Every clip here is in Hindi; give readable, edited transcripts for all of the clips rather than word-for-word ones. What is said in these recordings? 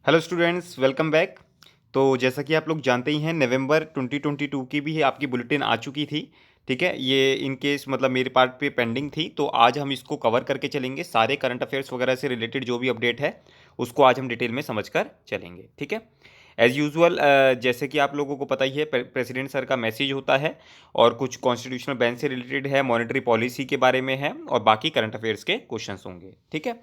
Hello students, welcome back. तो जैसा कि आप लोग जानते ही हैं, नवंबर 2022 की भी आपकी बुलेटिन आ चुकी थी। ठीक है, ये इन केस मतलब मेरे पार्ट पे पेंडिंग थी, तो आज हम इसको कवर करके चलेंगे। सारे करंट अफेयर्स वगैरह से रिलेटेड जो भी अपडेट है उसको आज हम डिटेल में समझ कर चलेंगे। ठीक है, एज़ यूजुअल जैसे कि आप लोगों को पता ही है, प्रेसिडेंट सर का मैसेज होता है और कुछ कॉन्स्टिट्यूशनल बेंच से रिलेटेड है, मॉनेटरी पॉलिसी के बारे में है और बाकी करंट अफेयर्स के क्वेश्चंस होंगे। ठीक है,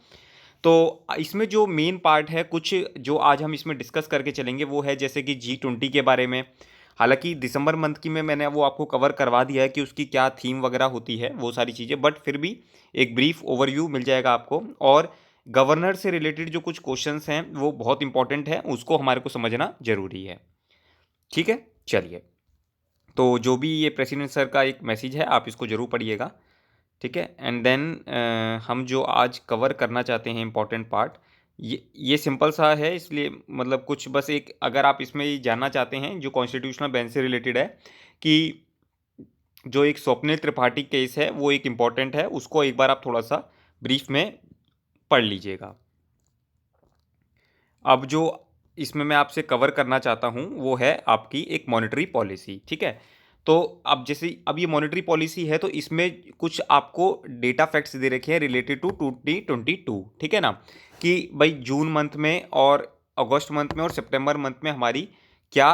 तो इसमें जो मेन पार्ट है, कुछ जो आज हम इसमें डिस्कस करके चलेंगे वो है जैसे कि G20 के बारे में। हालांकि दिसंबर मंथ की में मैंने वो आपको कवर करवा दिया है कि उसकी क्या थीम वगैरह होती है, वो सारी चीज़ें, बट फिर भी एक ब्रीफ ओवरव्यू मिल जाएगा आपको। और गवर्नर से रिलेटेड जो कुछ क्वेश्चंस हैं वो बहुत इंपॉर्टेंट है, उसको हमारे को समझना जरूरी है। ठीक है, चलिए। तो जो भी ये प्रेसिडेंट सर का एक मैसेज है, आप इसको जरूर पढ़िएगा। ठीक है, एंड देन हम जो आज कवर करना चाहते हैं इम्पॉर्टेंट पार्ट, ये सिंपल सा है, इसलिए मतलब कुछ बस एक, अगर आप इसमें ये जानना चाहते हैं जो कॉन्स्टिट्यूशनल बेंच से रिलेटेड है कि जो एक स्वप्निल त्रिपाठी केस है वो एक इम्पॉर्टेंट है, उसको एक बार आप थोड़ा सा ब्रीफ में पढ़ लीजिएगा। अब जो इसमें मैं आपसे कवर करना चाहता हूँ वो है आपकी एक मॉनेटरी पॉलिसी। ठीक है, तो अब जैसे अब ये मॉनेटरी पॉलिसी है, तो इसमें कुछ आपको डेटा फैक्ट्स दे रखे हैं रिलेटेड टू 2022। ठीक है ना, कि भाई जून मंथ में और अगस्त मंथ में और सितंबर मंथ में हमारी क्या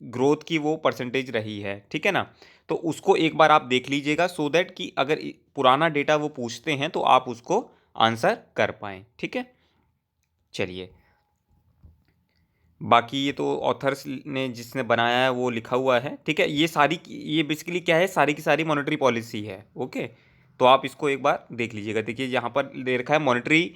ग्रोथ की वो परसेंटेज रही है। ठीक है ना, तो उसको एक बार आप देख लीजिएगा, सो दैट कि अगर पुराना डेटा वो पूछते हैं तो आप उसको आंसर कर पाएँ। ठीक है, चलिए। बाकी ये तो ऑथर्स ने जिसने बनाया है वो लिखा हुआ है। ठीक है, ये बेसिकली क्या है, सारी की सारी मॉनेटरी पॉलिसी है। ओके, तो आप इसको एक बार देख लीजिएगा। देखिए यहाँ पर दे रखा है मॉनेटरी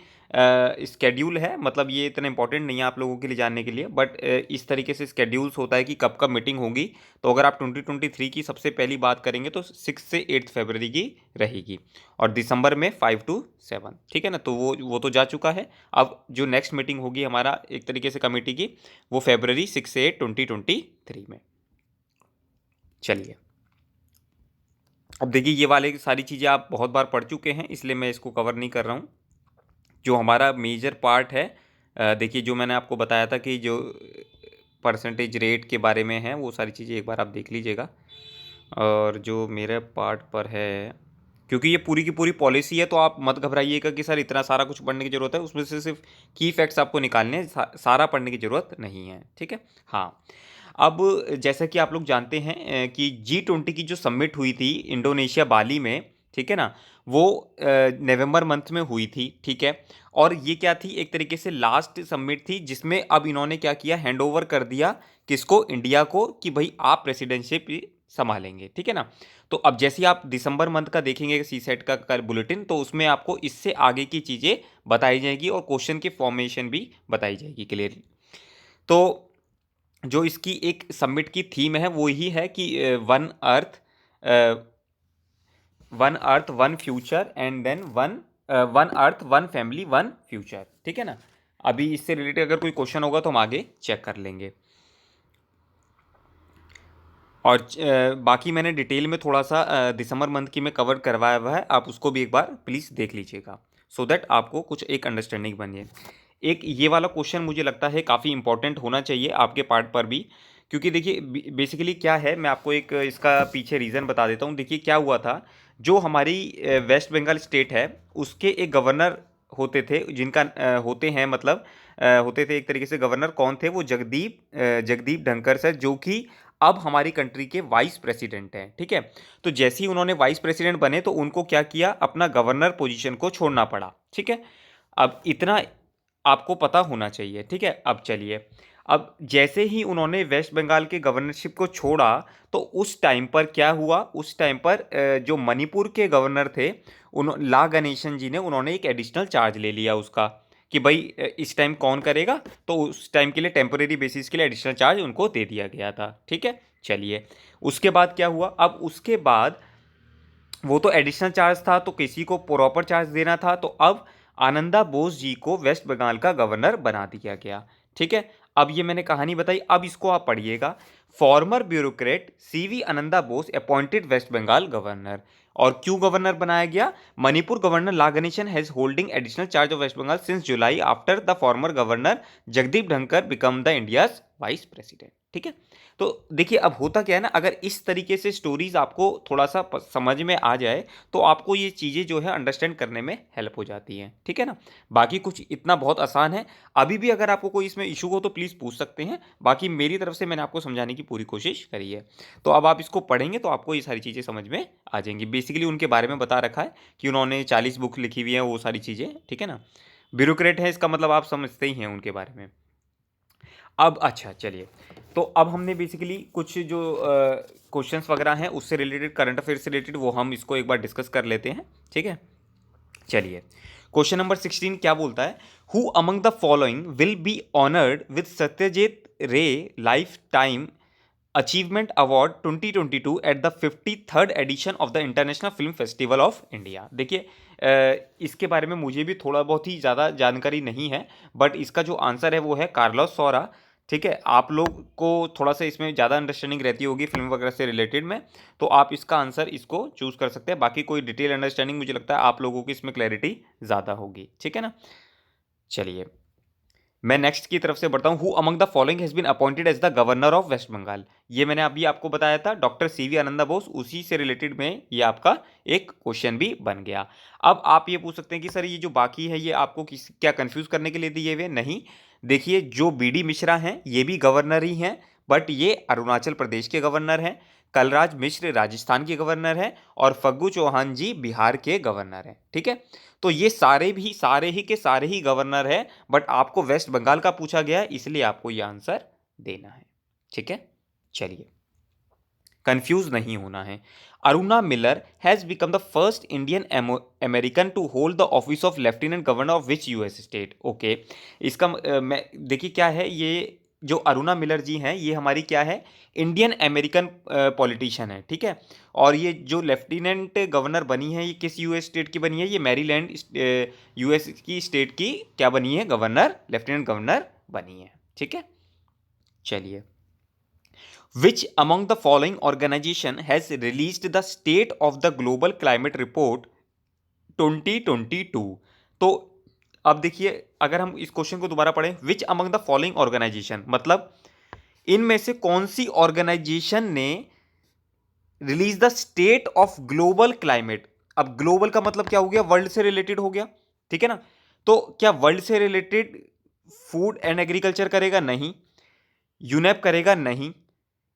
स्केड्यूल है, मतलब ये इतना इंपॉर्टेंट नहीं है आप लोगों के लिए जानने के लिए, बट इस तरीके से स्केड्यूल्स होता है कि कब कब मीटिंग होगी। तो अगर आप 2023 की सबसे पहली बात करेंगे तो 6 से 8 फरवरी की रहेगी, और दिसंबर में 5 to 7। ठीक है ना, तो वो तो जा चुका है। अब जो नेक्स्ट मीटिंग होगी हमारा एक तरीके से कमेटी की, वो February 6 से 8 2023 में। चलिए, अब देखिए ये वाले सारी चीज़ें आप बहुत बार पढ़ चुके हैं, इसलिए मैं इसको कवर नहीं कर रहा हूँ। जो हमारा मेजर पार्ट है, देखिए जो मैंने आपको बताया था कि जो परसेंटेज रेट के बारे में है, वो सारी चीज़ें एक बार आप देख लीजिएगा। और जो मेरे पार्ट पर है, क्योंकि ये पूरी की पूरी पॉलिसी है, तो आप मत घबराइएगा कि सर इतना सारा कुछ पढ़ने की ज़रूरत है। उसमें से सिर्फ की फैक्ट्स आपको निकालने हैं, सारा पढ़ने की ज़रूरत नहीं है। ठीक है, हाँ। अब जैसा कि आप लोग जानते हैं कि G20 की जो समिट हुई थी इंडोनेशिया बाली में, ठीक है ना, वो नवंबर मंथ में हुई थी। ठीक है, और ये क्या थी, एक तरीके से लास्ट समिट थी, जिसमें अब इन्होंने क्या किया, हैंड ओवर कर दिया किसको, इंडिया को, कि भाई आप प्रेसिडेंटशिप संभालेंगे। ठीक है ना, तो अब जैसे ही आप दिसंबर मंथ का देखेंगे सी सेट का बुलेटिन, तो उसमें आपको इससे आगे की चीज़ें बताई जाएगी और क्वेश्चन की फॉर्मेशन भी बताई जाएगी क्लियरली। तो जो इसकी एक समिट की थीम है वो ही है कि one earth one future and then one earth one family one future. ठीक है ना, अभी इससे रिलेटेड अगर कोई क्वेश्चन होगा तो हम आगे चेक कर लेंगे। और बाकी मैंने डिटेल में थोड़ा सा दिसंबर मंथ की में कवर करवाया हुआ है, आप उसको भी एक बार प्लीज़ देख लीजिएगा, सो दैट आपको कुछ एक अंडरस्टैंडिंग बन जाए। एक ये वाला क्वेश्चन मुझे लगता है काफ़ी इंपॉर्टेंट होना चाहिए आपके पार्ट पर भी, क्योंकि देखिए बेसिकली क्या है, मैं आपको एक इसका पीछे रीज़न बता देता हूँ। देखिए क्या हुआ था, जो हमारी वेस्ट बंगाल स्टेट है, उसके एक गवर्नर होते थे, जिनका होते हैं मतलब होते थे एक तरीके से गवर्नर, कौन थे वो, जगदीप धनखड़ सर, जो कि अब हमारी कंट्री के वाइस प्रेसिडेंट हैं। ठीक है, तो जैसे ही उन्होंने वाइस प्रेसिडेंट बने तो उनको क्या किया, अपना गवर्नर पोजीशन को छोड़ना पड़ा। ठीक है, अब इतना आपको पता होना चाहिए। ठीक है, अब चलिए, अब जैसे ही उन्होंने वेस्ट बंगाल के गवर्नरशिप को छोड़ा, तो उस टाइम पर क्या हुआ, उस टाइम पर जो मणिपुर के गवर्नर थे, उन ला गणेशन जी ने, उन्होंने एक एडिशनल चार्ज ले लिया उसका, कि भाई इस टाइम कौन करेगा, तो उस टाइम के लिए टेम्परेरी बेसिस के लिए एडिशनल चार्ज उनको दे दिया गया था। ठीक है, चलिए, उसके बाद क्या हुआ, अब उसके बाद वो तो एडिशनल चार्ज था, तो किसी को प्रॉपर चार्ज देना था, तो अब आनंदा बोस जी को वेस्ट बंगाल का गवर्नर बना दिया गया। ठीक है, अब ये मैंने कहानी बताई, अब इसको आप पढ़िएगा। Former bureaucrat CV Ananda Bose appointed West Bengal governor. और क्यों गवर्नर बनाया गया? Manipur governor La Ganesan has holding additional charge of West Bengal since July after the former governor Jagdeep Dhankhar become the India's vice president. ठीक है, तो देखिए अब होता क्या है ना, अगर इस तरीके से स्टोरीज आपको थोड़ा सा समझ में आ जाए तो आपको ये चीज़ें जो है अंडरस्टैंड करने में हेल्प हो जाती हैं। ठीक है ना, बाकी कुछ इतना बहुत आसान है। अभी भी अगर आपको कोई इसमें इशू हो तो प्लीज़ पूछ सकते हैं, बाकी मेरी तरफ से मैंने आपको समझाने की पूरी कोशिश करी है। तो अब आप इसको पढ़ेंगे तो आपको ये सारी चीज़ें समझ में आ जाएंगी। बेसिकली उनके बारे में बता रखा है कि उन्होंने 40 बुक लिखी हुई हैं, वो सारी चीज़ें। ठीक है ना, ब्यूरोक्रेट है इसका मतलब आप समझते ही हैं उनके बारे में। अब अच्छा चलिए, तो अब हमने बेसिकली कुछ जो क्वेश्चंस वगैरह हैं उससे रिलेटेड, करंट अफेयर से रिलेटेड, वो हम इसको एक बार डिस्कस कर लेते हैं। ठीक है, चलिए क्वेश्चन नंबर 16 क्या बोलता है? Who among the following will be honoured with Satyajit Ray life time achievement award 2022 at the 53rd edition of the International Film Festival of India. देखिए इसके बारे में मुझे भी थोड़ा बहुत ही ज़्यादा जानकारी नहीं है, बट इसका जो आंसर है वो है कार्लोस सौरा। ठीक है, आप लोग को थोड़ा सा इसमें ज़्यादा अंडरस्टैंडिंग रहती होगी फिल्म वगैरह से रिलेटेड में, तो आप इसका आंसर इसको चूज़ कर सकते हैं। बाकी कोई डिटेल अंडरस्टैंडिंग मुझे लगता है आप लोगों की इसमें क्लैरिटी ज़्यादा होगी। ठीक है ना, चलिए मैं नेक्स्ट की तरफ से बढ़ता हूं। Who among the following has been appointed as the governor of West Bengal? ये मैंने अभी आपको बताया था, डॉक्टर सीवी आनंदा बोस, उसी से रिलेटेड में ये आपका एक क्वेश्चन भी बन गया। अब आप ये पूछ सकते हैं कि सर ये जो बाकी है ये आपको क्या कंफ्यूज करने के लिए दिए हुए? नहीं, देखिए जो बीडी मिश्रा हैं ये भी गवर्नर ही हैं, बट ये अरुणाचल प्रदेश के गवर्नर हैं। कलराज मिश्र राजस्थान के गवर्नर हैं और फग्गू चौहान जी बिहार के गवर्नर हैं। ठीक है, तो ये सारे ही के सारे ही गवर्नर है, बट आपको वेस्ट बंगाल का पूछा गया है इसलिए आपको ये आंसर देना है। ठीक है, चलिए कंफ्यूज नहीं होना है। Aruna Miller has become the first Indian American to hold the office of lieutenant governor of which US state? Okay, इसका मैं देखिए क्या है, ये जो अरुणा मिलर जी हैं ये हमारी क्या है, इंडियन अमेरिकन पॉलिटिशियन है। ठीक है, और ये जो लेफ्टिनेंट गवर्नर बनी है ये किस यूएस स्टेट की बनी है? ये मैरीलैंड यूएस की स्टेट की क्या बनी है? गवर्नर, लेफ्टिनेंट गवर्नर बनी है। ठीक है, चलिए Which among the following organization has released the State of the Global Climate Report 2022? तो अब देखिए अगर हम इस क्वेश्चन को दोबारा पढ़ें, which among the following organisation मतलब इनमें से कौन सी ऑर्गेनाइजेशन ने release the state of global climate? अब ग्लोबल का मतलब क्या हो गया? वर्ल्ड से रिलेटेड हो गया। ठीक है ना, तो क्या वर्ल्ड से रिलेटेड फूड एंड एग्रीकल्चर करेगा? नहीं। यूनेप करेगा? नहीं।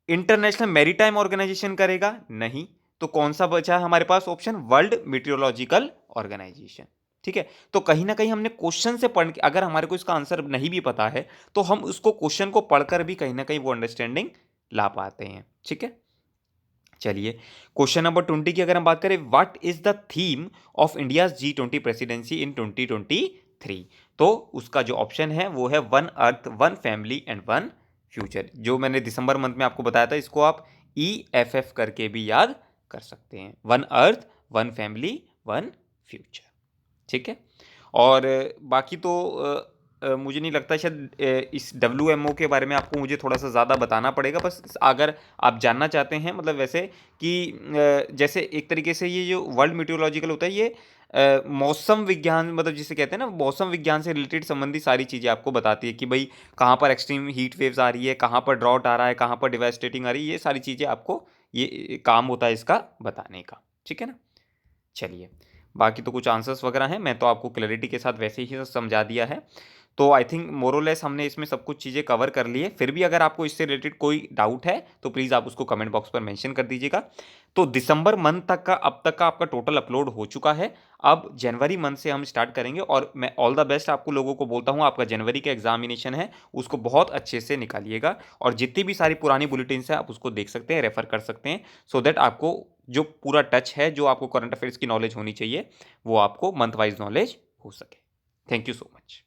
इंटरनेशनल मैरीटाइम ऑर्गेनाइजेशन करेगा? नहीं। तो कौन सा बचा है हमारे पास ऑप्शन? World meteorological organisation. ठीक है, तो कहीं ना कहीं हमने क्वेश्चन से पढ़ के, अगर हमारे को इसका आंसर नहीं भी पता है तो हम उसको क्वेश्चन को पढ़कर भी कहीं ना कहीं वो अंडरस्टैंडिंग ला पाते हैं। ठीक है, चलिए क्वेश्चन नंबर 20 की अगर हम बात करें, what is the theme of India's G20 presidency in 2023? तो उसका जो ऑप्शन है वो है one earth, one family and one future. जो मैंने दिसंबर मंथ में आपको बताया था, इसको आप EFF करके भी याद कर सकते हैं। One earth, one family, one future. ठीक है, और बाकी तो मुझे नहीं लगता शायद इस WMO के बारे में आपको मुझे थोड़ा सा ज़्यादा बताना पड़ेगा। बस अगर आप जानना चाहते हैं मतलब वैसे कि जैसे एक तरीके से ये जो वर्ल्ड मीटियोलॉजिकल होता है ये मौसम विज्ञान, मतलब जिसे कहते हैं ना, मौसम विज्ञान से रिलेटेड संबंधित सारी चीज़ें आपको बताती है कि भाई कहाँ पर एक्सट्रीम हीट वेव्स आ रही है, कहाँ पर ड्रॉट आ रहा है, कहाँ पर डिवास्टेटिंग आ रही है, ये सारी चीज़ें आपको ये काम होता है इसका बताने का। ठीक है ना, चलिए बाकी तो कुछ आंसर्स वगैरह हैं, मैं तो आपको क्लैरिटी के साथ वैसे ही समझा दिया है। तो आई थिंक मोरलेस हमने इसमें सब कुछ चीज़ें कवर कर ली है। फिर भी अगर आपको इससे रिलेटेड कोई डाउट है तो प्लीज़ आप उसको कमेंट बॉक्स पर मेंशन कर दीजिएगा। तो दिसंबर मंथ तक का अब तक का आपका टोटल अपलोड हो चुका है। अब जनवरी मंथ से हम स्टार्ट करेंगे और मैं ऑल द बेस्ट आपको लोगों को बोलता हूँ। आपका जनवरी का एग्जामिनेशन है उसको बहुत अच्छे से निकालिएगा और जितनी भी सारी पुरानी बुलेटिन्स हैं आप उसको देख सकते हैं, रेफर कर सकते हैं, सो दैट आपको जो पूरा टच है, जो आपको करंट अफेयर्स की नॉलेज होनी चाहिए, वो आपको मंथ वाइज नॉलेज हो सके। Thank you so much.